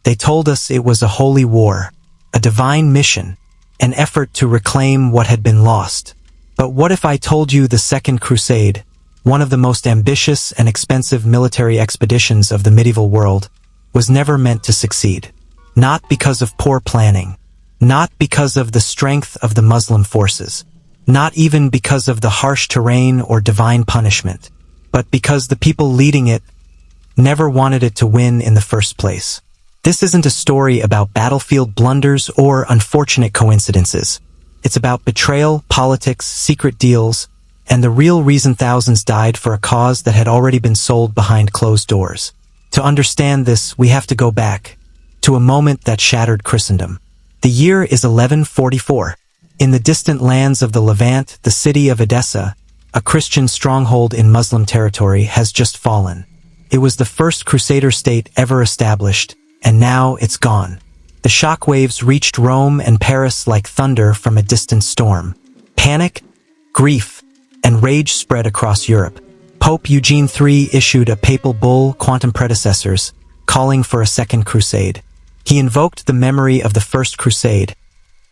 They told us it was a holy war, a divine mission, an effort to reclaim what had been lost. But what if I told you the Second Crusade, one of the most ambitious and expensive military expeditions of the medieval world, was never meant to succeed? Not because of poor planning, not because of the strength of the Muslim forces, not even because of the harsh terrain or divine punishment, but because the people leading it never wanted it to win in the first place. This isn't a story about battlefield blunders or unfortunate coincidences. It's about betrayal, politics, secret deals, and the real reason thousands died for a cause that had already been sold behind closed doors. To understand this, we have to go back to a moment that shattered Christendom. The year is 1144. In the distant lands of the Levant, the city of Edessa, a Christian stronghold in Muslim territory, has just fallen. It was the first Crusader state ever established, and now it's gone. The shockwaves reached Rome and Paris like thunder from a distant storm. Panic, grief, and rage spread across Europe. Pope Eugene III issued a papal bull, Quantum Predecessors, calling for a Second Crusade. He invoked the memory of the First Crusade,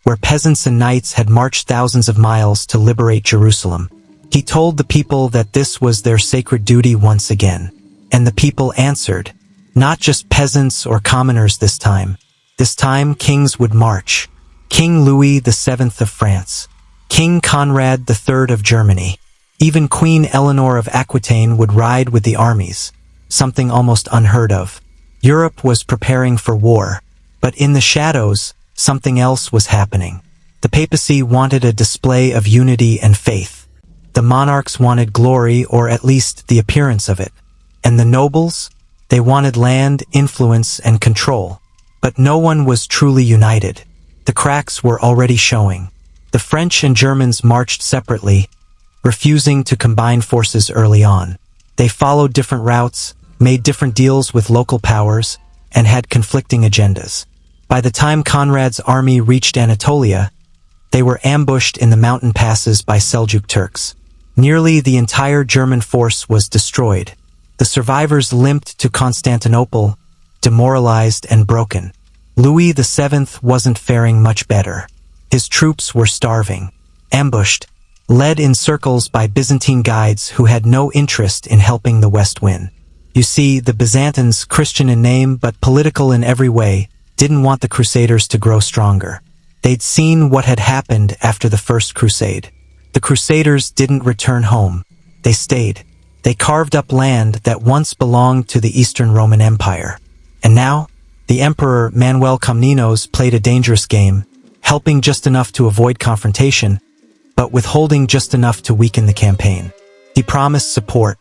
where peasants and knights had marched thousands of miles to liberate Jerusalem. He told the people that this was their sacred duty once again. And the people answered. Not just peasants or commoners this time. This time kings would march. King Louis VII of France, King Conrad III of Germany, even Queen Eleanor of Aquitaine would ride with the armies, something almost unheard of. Europe was preparing for war, but in the shadows, something else was happening. The papacy wanted a display of unity and faith. The monarchs wanted glory, or at least the appearance of it. And the nobles? They wanted land, influence, and control. But no one was truly united. The cracks were already showing. The French and Germans marched separately, refusing to combine forces early on. They followed different routes, made different deals with local powers, and had conflicting agendas. By the time Conrad's army reached Anatolia, they were ambushed in the mountain passes by Seljuk Turks. Nearly the entire German force was destroyed. The survivors limped to Constantinople, demoralized and broken. Louis VII wasn't faring much better. His troops were starving, ambushed, led in circles by Byzantine guides who had no interest in helping the West win. You see, the Byzantines, Christian in name but political in every way, didn't want the Crusaders to grow stronger. They'd seen what had happened after the First Crusade. The Crusaders didn't return home. They stayed. They carved up land that once belonged to the Eastern Roman Empire. And now, the Emperor Manuel Comnenos played a dangerous game, helping just enough to avoid confrontation, but withholding just enough to weaken the campaign. He promised support.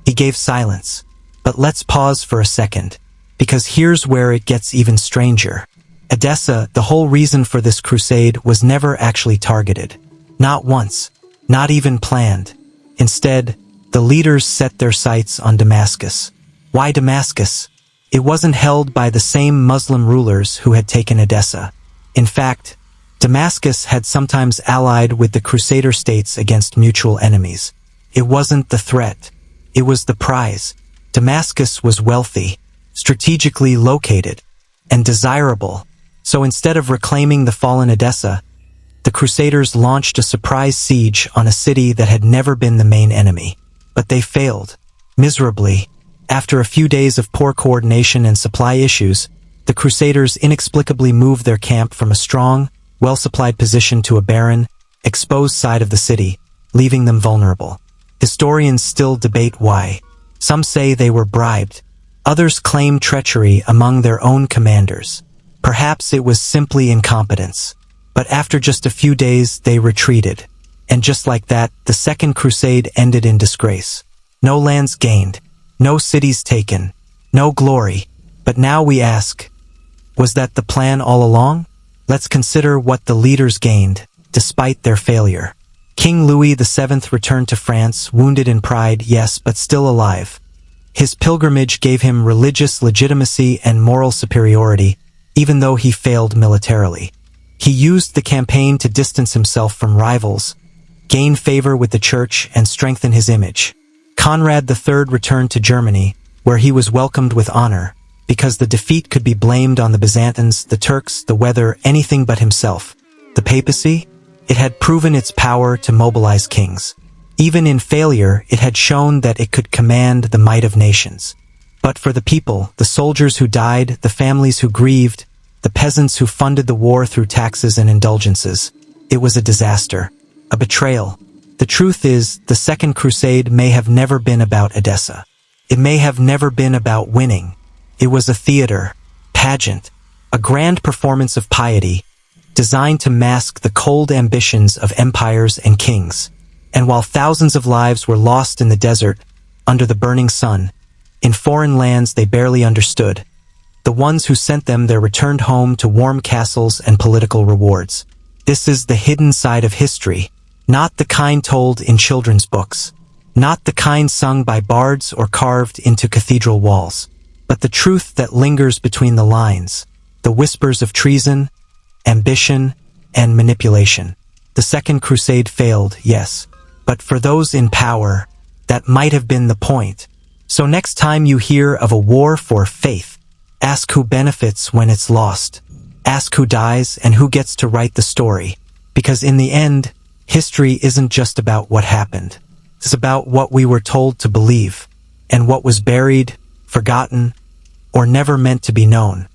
He gave silence. But let's pause for a second, because here's where it gets even stranger. Edessa, the whole reason for this crusade, was never actually targeted. Not once. Not even planned. Instead, the leaders set their sights on Damascus. Why Damascus? It wasn't held by the same Muslim rulers who had taken Edessa. In fact, Damascus had sometimes allied with the Crusader states against mutual enemies. It wasn't the threat. It was the prize. Damascus was wealthy, strategically located, and desirable. So instead of reclaiming the fallen Edessa, the Crusaders launched a surprise siege on a city that had never been the main enemy. But they failed, miserably. After a few days of poor coordination and supply issues, the Crusaders inexplicably moved their camp from a strong, well-supplied position to a barren, exposed side of the city, leaving them vulnerable. Historians still debate why. Some say they were bribed. Others claim treachery among their own commanders. Perhaps it was simply incompetence. But after just a few days, they retreated. And just like that, the Second Crusade ended in disgrace. No lands gained. No cities taken. No glory. But now we ask, was that the plan all along? Let's consider what the leaders gained, despite their failure. King Louis VII returned to France, wounded in pride, yes, but still alive. His pilgrimage gave him religious legitimacy and moral superiority, even though he failed militarily. He used the campaign to distance himself from rivals, gain favor with the church, and strengthen his image. Conrad III returned to Germany, where he was welcomed with honor, because the defeat could be blamed on the Byzantines, the Turks, the weather, anything but himself. The papacy? It had proven its power to mobilize kings. Even in failure, it had shown that it could command the might of nations. But for the people, the soldiers who died, the families who grieved, the peasants who funded the war through taxes and indulgences, it was a disaster, a betrayal. The truth is, the Second Crusade may have never been about Edessa. It may have never been about winning. It was a theater, pageant, a grand performance of piety, designed to mask the cold ambitions of empires and kings. And while thousands of lives were lost in the desert, under the burning sun, in foreign lands they barely understood, the ones who sent them there returned home to warm castles and political rewards. This is the hidden side of history, not the kind told in children's books, not the kind sung by bards or carved into cathedral walls, but the truth that lingers between the lines, the whispers of treason, ambition, and manipulation. The Second Crusade failed, yes, but for those in power, that might have been the point. So next time you hear of a war for faith, ask who benefits when it's lost. Ask who dies and who gets to write the story. Because in the end, history isn't just about what happened. It's about what we were told to believe, and what was buried, forgotten, or never meant to be known.